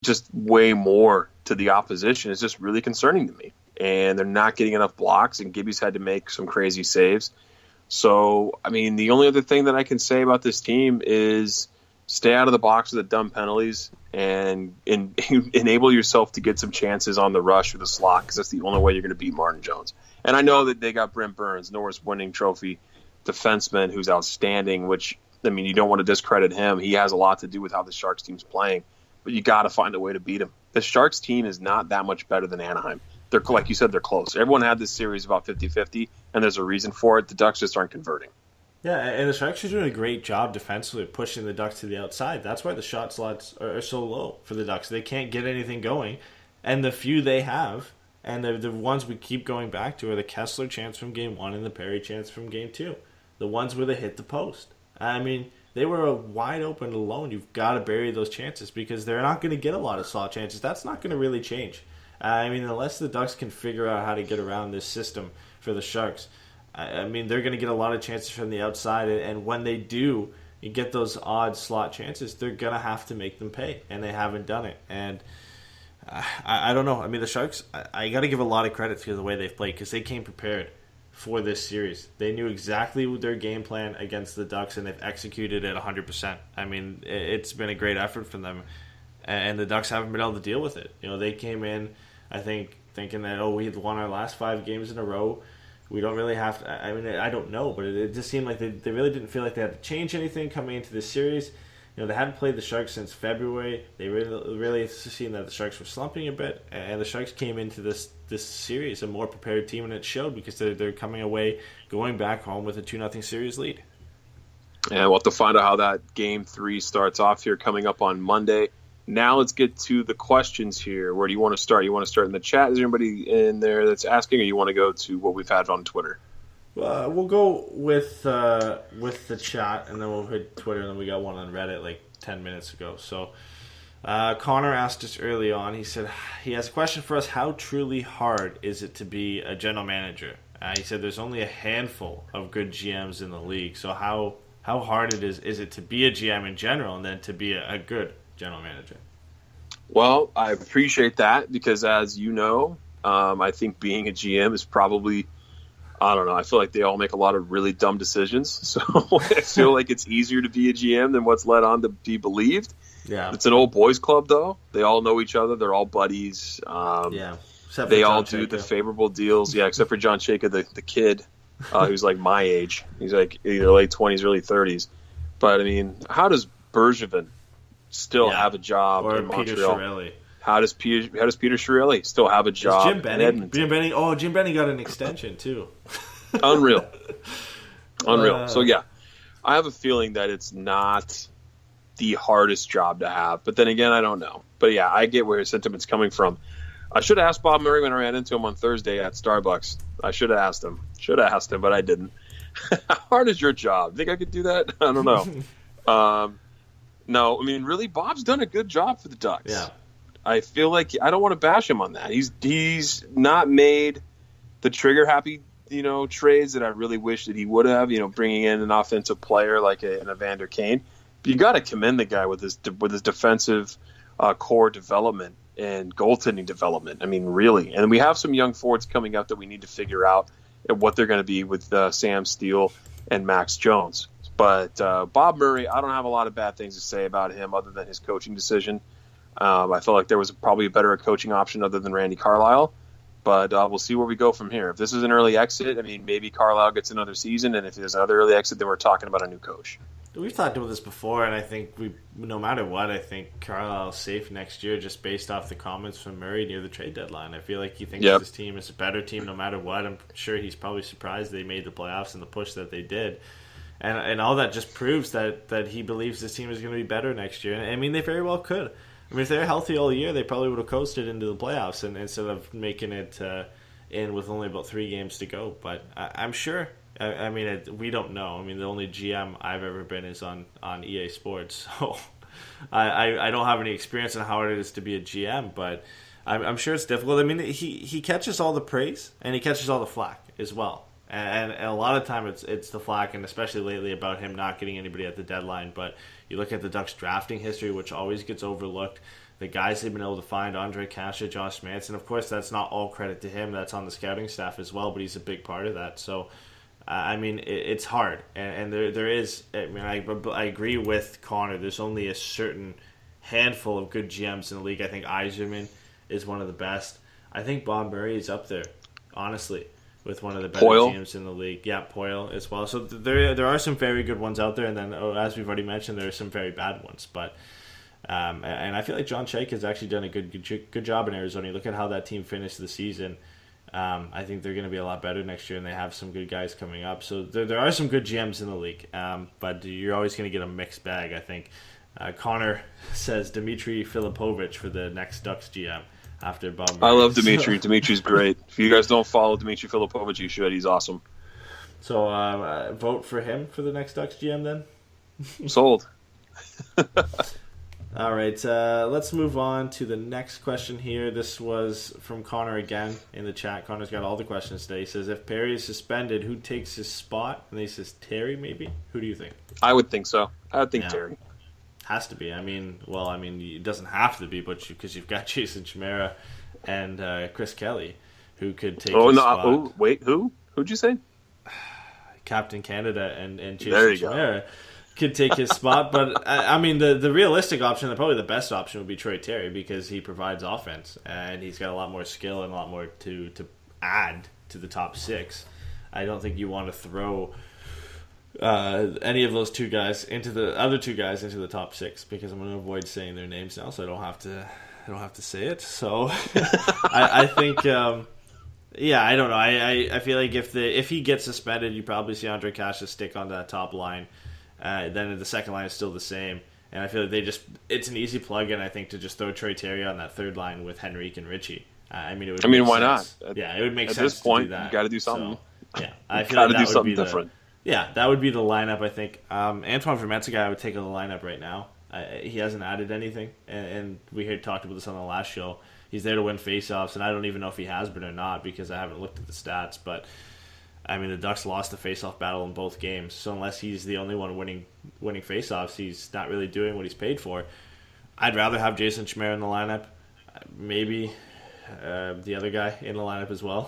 just way more to the opposition is just really concerning to me. And they're not getting enough blocks, and Gibby's had to make some crazy saves. So, I mean, the only other thing that I can say about this team is stay out of the box with the dumb penalties and enable yourself to get some chances on the rush or the slot, because that's the only way you're going to beat Martin Jones. And I know that they got Brent Burns, Norris winning trophy defenseman, who's outstanding, which, I mean, you don't want to discredit him. He has a lot to do with how the Sharks team's playing, but you got to find a way to beat him. The Sharks team is not that much better than Anaheim. They're, like you said, they're close. Everyone had this series about 50-50, and there's a reason for it. The Ducks just aren't converting. Yeah, and the Sharks are doing a great job defensively pushing the Ducks to the outside. That's why the shot slots are so low for the Ducks. They can't get anything going, and the few they have, and the ones we keep going back to, are the Kessler chance from Game 1 and the Perry chance from Game 2. The ones where they hit the post. I mean, they were wide open alone. You've got to bury those chances because they're not going to get a lot of slot chances. That's not going to really change. I mean, unless the Ducks can figure out how to get around this system for the Sharks, I mean, they're going to get a lot of chances from the outside, and when they do, you get those odd slot chances, they're going to have to make them pay, and they haven't done it. And I don't know. I mean, the Sharks, I got to give a lot of credit to the way they've played because they came prepared for this series. They knew exactly their game plan against the Ducks, and they've executed it 100%. I mean, it's been a great effort from them, and the Ducks haven't been able to deal with it. You know, they came in, I think, thinking that, we had won our last 5 games in a row. We don't really have to. I mean, I don't know, but it just seemed like they really didn't feel like they had to change anything coming into this series. You know, they hadn't played the Sharks since February. They really seen that the Sharks were slumping a bit, and the Sharks came into this series a more prepared team, and it showed because they're coming away, going back home with a 2-0 series lead. And we'll have to find out how that Game 3 starts off here coming up on Monday. Now let's get to the questions here. Where do you want to start? You want to start in the chat? Is there anybody in there that's asking, or you want to go to what we've had on Twitter? We'll go with the chat, and then we'll hit Twitter, and then we got one on Reddit like 10 minutes ago. So Connor asked us early on. He said he has a question for us. How truly hard is it to be a general manager? He said there's only a handful of good GMs in the league. So how hard is it to be a GM in general, and then to be a good general manager? Well, I appreciate that because, as you know, I think being a GM is probably, I don't know, I feel like they all make a lot of really dumb decisions. So I feel like it's easier to be a GM than what's led on to be believed. Yeah. It's an old boys club, though. They all know each other. They're all buddies. Yeah. They all do the favorable deals. Yeah, except for John Chayka, the kid, who's like my age. He's like either late 20s, early 30s. But, I mean, how does Bergevin still have a job or in Montreal? Peter Chiarelli. How does Peter Chiarelli still have a job? Jim Benning? Jim Benning got an extension too. Unreal. So yeah, I have a feeling that it's not the hardest job to have. But then again, I don't know. But yeah, I get where his sentiment's coming from. I should have asked Bob Murray when I ran into him on Thursday at Starbucks. I should have asked him. But I didn't. How hard is your job? Think I could do that? I don't know. No, I mean, really, Bob's done a good job for the Ducks. Yeah. I feel like I don't want to bash him on that. He's not made the trigger-happy, trades that I really wish that he would have, bringing in an offensive player like an Evander Kane. But you got to commend the guy with his defensive core development and goaltending development. I mean, really. And we have some young forwards coming up that we need to figure out what they're going to be with Sam Steele and Max Jones. But Bob Murray, I don't have a lot of bad things to say about him other than his coaching decision. I felt like there was probably a better coaching option other than Randy Carlyle. But we'll see where we go from here. If this is an early exit, I mean, maybe Carlyle gets another season. And if there's another early exit, then we're talking about a new coach. We've talked about this before, and I think no matter what, I think Carlisle's safe next year just based off the comments from Murray near the trade deadline. I feel like he thinks this team is a better team no matter what. I'm sure he's probably surprised they made the playoffs and the push that they did. And all that just proves that he believes this team is going to be better next year. And I mean, they very well could. I mean, if they're healthy all year, they probably would have coasted into the playoffs and instead of making it in with only about 3 games to go. But I'm sure. I mean, we don't know. I mean, the only GM I've ever been is on EA Sports. So I don't have any experience on how it is to be a GM, but I'm sure it's difficult. I mean, he catches all the praise and he catches all the flack as well. And a lot of time it's the flack, and especially lately about him not getting anybody at the deadline. But you look at the Ducks drafting history, which always gets overlooked. the guys they've been able to find, Andre Kasha, Josh Manson. Of course, that's not all credit to him. That's on the scouting staff as well, but he's a big part of that. So, I mean, it's hard. And there is, I mean, I agree with Connor. There's only a certain handful of good GMs in the league. I think Yzerman is one of the best. I think Bob Murray is up there, honestly, with one of the better GMs in the league. Yeah, Poyle as well. So there are some very good ones out there, and then, as we've already mentioned, there are some very bad ones. But and I feel like John Chaik has actually done a good job in Arizona. You look at how that team finished the season. I think they're going to be a lot better next year, and they have some good guys coming up. So there are some good GMs in the league, but you're always going to get a mixed bag, I think. Connor says Dmitry Filipovich for the next Ducks GM after Bob Murray. I love Dmitry. Dimitri's great. If you guys don't follow Dmitry Filipovich, you should. He's awesome. So vote for him for the next Ducks GM then? Sold. All right, let's move on to the next question here. This was from Connor again in the chat. Connor's got all the questions today. He says, if Perry is suspended, who takes his spot? And he says, Terry, maybe? Who do you think? I would think so. I would think Terry. Has to be. I mean, it doesn't have to be, but because you've got Jason Chimera and Chris Kelly, who could take his spot. Oh, wait, who? Who'd you say? Captain Canada and Jason Chimera could take his spot. But, I mean, the realistic option, probably the best option would be Troy Terry, because he provides offense, and he's got a lot more skill and a lot more to add to the top six. I don't think you want to throw any of those two guys into the other two guys into the top six, because I'm going to avoid saying their names now, so I don't have to say it. So I think I don't know. I feel like if he gets suspended, you probably see Andre Kasha stick on that top line. Then the second line is still the same, and I feel like it's an easy plug-in, I think, to just throw Troy Terry on that third line with Henrique and Richie. It would make why sense. not? It would make sense at this point. To do that. You got to do something. So, I feel like that would be different. That would be the lineup, I think. Antoine Vermette's a guy I would take on the lineup right now. He hasn't added anything, and we had talked about this on the last show. He's there to win faceoffs, and I don't even know if he has been or not, because I haven't looked at the stats. But I mean, the Ducks lost the faceoff battle in both games, so unless he's the only one winning faceoffs, he's not really doing what he's paid for. I'd rather have Jason Chimera in the lineup, maybe the other guy in the lineup as well.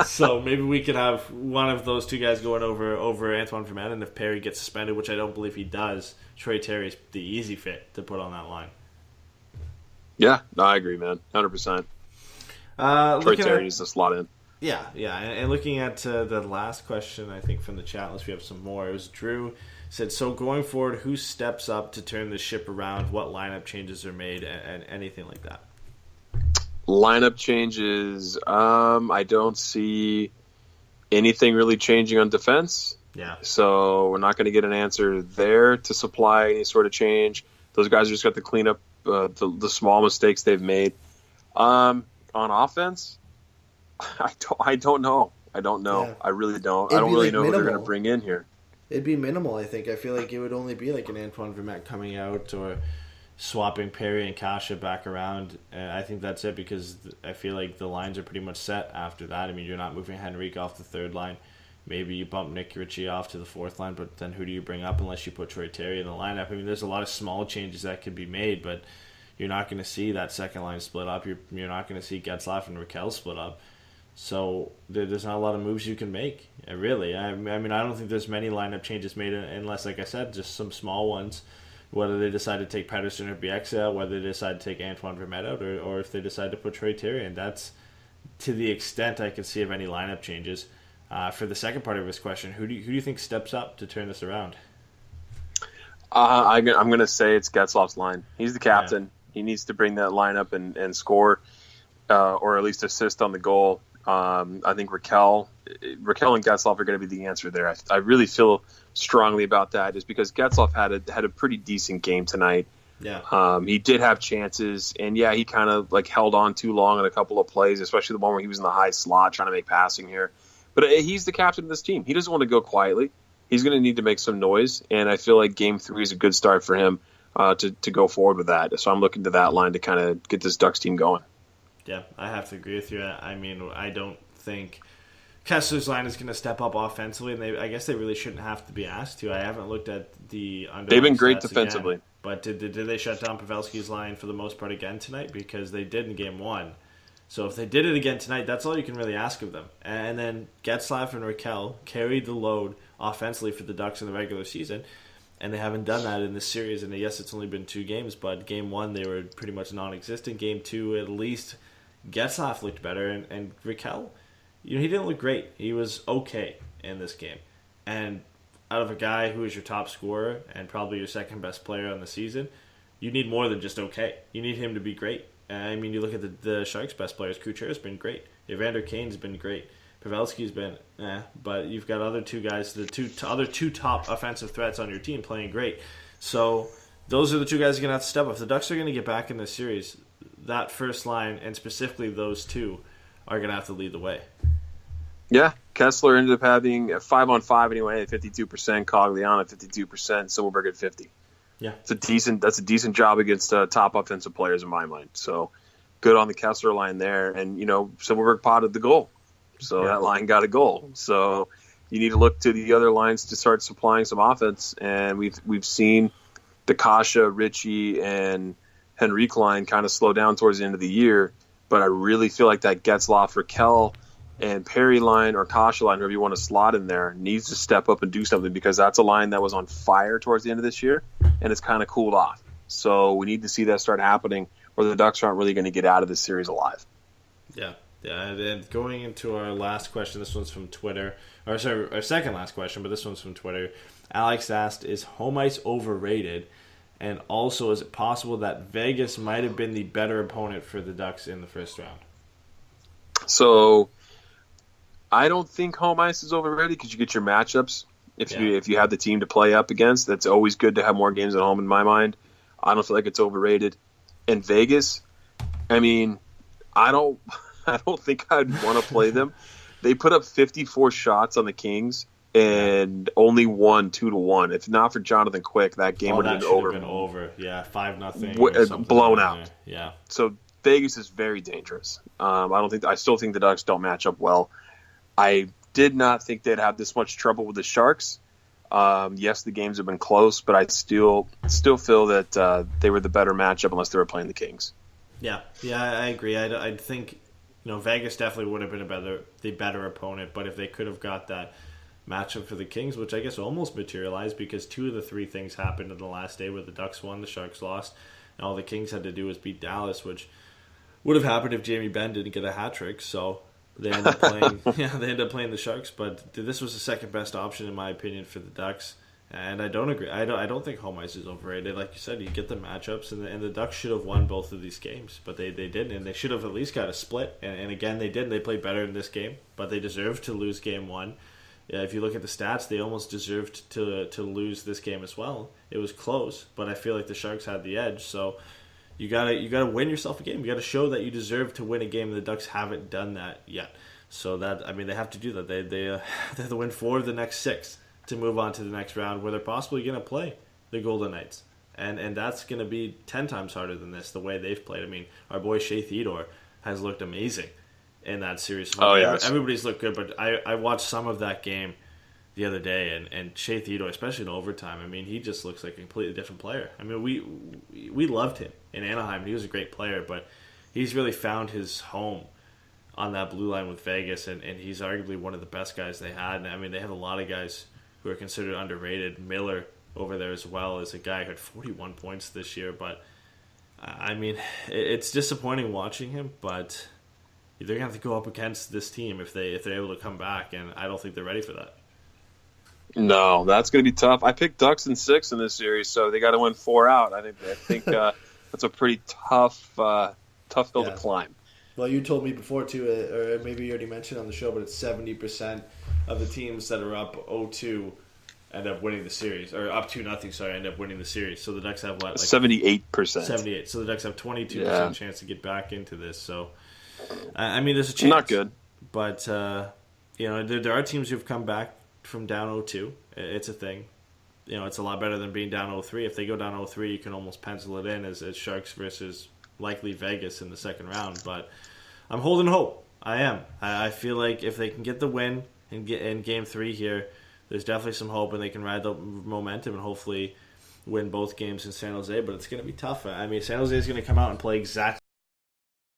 So maybe we could have one of those two guys going over Antoine Vermette, and if Perry gets suspended, which I don't believe he does, Troy Terry's the easy fit to put on that line. Yeah, no, I agree, man, 100%. Troy Terry needs to slot in. Yeah, and looking at the last question, I think, from the chat, unless we have some more, it was Drew said, so going forward, who steps up to turn the ship around? What lineup changes are made, and anything like that? Lineup changes, I don't see anything really changing on defense. Yeah. So we're not going to get an answer there to supply any sort of change. Those guys just got to clean up the small mistakes they've made. On offense, I don't know. Yeah. I really don't. I don't really know who they're going to bring in here. It'd be minimal, I think. I feel like it would only be like an Antoine Vermette coming out, or swapping Perry and Kasha back around. I think that's it, because I feel like the lines are pretty much set after that. I mean, you're not moving Henrique off the third line. Maybe you bump Nick Ritchie off to the fourth line, but then who do you bring up unless you put Troy Terry in the lineup? I mean, there's a lot of small changes that could be made, but you're not going to see that second line split up. You're not going to see Getzlaf and Raquel split up. So there's not a lot of moves you can make, really. I mean, I don't think there's many lineup changes made unless, like I said, just some small ones. Whether they decide to take Pettersson or Bieksa, whether they decide to take Antoine Vermette out, or if they decide to put Troy Terry in. That's to the extent I can see of any lineup changes. For the second part of his question, who do you think steps up to turn this around? I'm going to say it's Getzlaf's line. He's the captain. Yeah. He needs to bring that line up and score, or at least assist on the goal. I think Raquel and Getzlaf are going to be the answer there. I really feel strongly about that, just because Getzlaf had a pretty decent game tonight. Yeah. He did have chances, and he kind of held on too long in a couple of plays, especially the one where he was in the high slot trying to make passing here. But he's the captain of this team. He doesn't want to go quietly. He's going to need to make some noise, and I feel like Game 3 is a good start for him to go forward with that. So I'm looking to that line to kind of get this Ducks team going. Yeah, I have to agree with you. I mean, I don't think Kessler's line is going to step up offensively, and I guess they really shouldn't have to be asked to. I haven't looked at the underlying They've been great stats defensively. again, But did they shut down Pavelski's line for the most part again tonight? Because they did in Game 1. So if they did it again tonight, that's all you can really ask of them. And then Getzlaf and Raquel carried the load offensively for the Ducks in the regular season, and they haven't done that in this series. And yes, it's only been 2 games, but Game 1 they were pretty much non-existent. Game 2, at least, Getzlaf looked better, and Raquel, he didn't look great. He was okay in this game. And out of a guy who is your top scorer and probably your second best player on the season, you need more than just okay. You need him to be great. I mean, you look at the Sharks' best players. Couture's been great. Evander Kane's been great. Pavelski's been but you've got other 2 guys, the other two top offensive threats on your team playing great. So those are the 2 guys you're going to have to step up. If the Ducks are going to get back in this series, that first line, and specifically those 2, are going to have to lead the way. Yeah, Kessler ended up having a 5-on-5 anyway at 52%, Cogliano at 52%, Silverberg at 50%. Yeah, that's a decent job against top offensive players in my mind. So good on the Kessler line there, and Silverberg potted the goal, so that line got a goal. So you need to look to the other lines to start supplying some offense, and we've seen the Kasha, Ritchie, and Henrique line kind of slow down towards the end of the year, but I really feel like that Getzlaf, Raquel, and Perry line or Kasha line, whoever you want to slot in there, needs to step up and do something, because that's a line that was on fire towards the end of this year, and it's kind of cooled off. So we need to see that start happening, or the Ducks aren't really going to get out of this series alive. Yeah. And going into our last question, this one's from Twitter. Or sorry, our second last question, but this one's from Twitter. Alex asked, is home ice overrated? And also, is it possible that Vegas might have been the better opponent for the Ducks in the first round? So I don't think home ice is overrated, because you get your matchups. If you have the team to play up against, that's always good to have more games at home in my mind. I don't feel like it's overrated. And Vegas, I mean, I don't think I'd want to play them. They put up 54 shots on the Kings and only won 2-1. If not for Jonathan Quick, that game would have been over. Yeah, 5-0. Blown out. Yeah. So Vegas is very dangerous. I still think the Ducks don't match up well. I did not think they'd have this much trouble with the Sharks. Yes, the games have been close, but I still feel that they were the better matchup unless they were playing the Kings. Yeah, I agree. I think Vegas definitely would have been the better opponent, but if they could have got that matchup for the Kings, which I guess almost materialized, because 2 of the 3 things happened in the last day where the Ducks won, the Sharks lost, and all the Kings had to do was beat Dallas, which would have happened if Jamie Benn didn't get a hat trick. So they ended up playing. They ended up playing the Sharks, but this was the second best option in my opinion for the Ducks. And I don't agree. I don't think home ice is overrated. Like you said, you get the matchups, and the Ducks should have won both of these games, but they didn't, and they should have at least got a split. And again, they didn't. They played better in this game, but they deserved to lose Game 1. If you look at the stats, they almost deserved to lose this game as well. It was close, but I feel like the Sharks had the edge. So you gotta win yourself a game. You gotta show that you deserve to win a game, and the Ducks haven't done that yet. So they have to do that. They have to win 4 of the next 6 to move on to the next round, where they're possibly going to play the Golden Knights. And that's going to be 10 times harder than this, the way they've played. I mean, our boy Shea Theodore has looked amazing in that series. Everybody's looked good, but I watched some of that game the other day, and Shea Theodore, especially in overtime, I mean, he just looks like a completely different player. I mean, we loved him in Anaheim. He was a great player, but he's really found his home on that blue line with Vegas, and he's arguably one of the best guys they had. And I mean, they have a lot of guys who are considered underrated. Miller over there as well is a guy who had 41 points this year, but I mean, it's disappointing watching him, but they're going to have to go up against this team if they're able to come back, and I don't think they're ready for that. No, that's going to be tough. I picked Ducks in 6 in this series, so they got to win 4 out. I think that's a pretty tough hill to climb. Well, you told me before, too, or maybe you already mentioned on the show, but it's 70% of the teams that are up 0-2 end up winning the series. Or up 2-0, end up winning the series. So the Ducks have what? 78%. 78. So the Ducks have 22% chance to get back into this. So, I mean, there's a chance. Not good. But, there are teams who've come back from down 0-2. It's a thing. It's a lot better than being down 0-3. If they go down 0-3, you can almost pencil it in as Sharks versus likely Vegas in the second round. But I'm holding hope. I am. I feel like if they can get the win in Game 3 here, there's definitely some hope, and they can ride the momentum and hopefully win both games in San Jose, but it's going to be tough. I mean, San Jose is going to come out and play exactly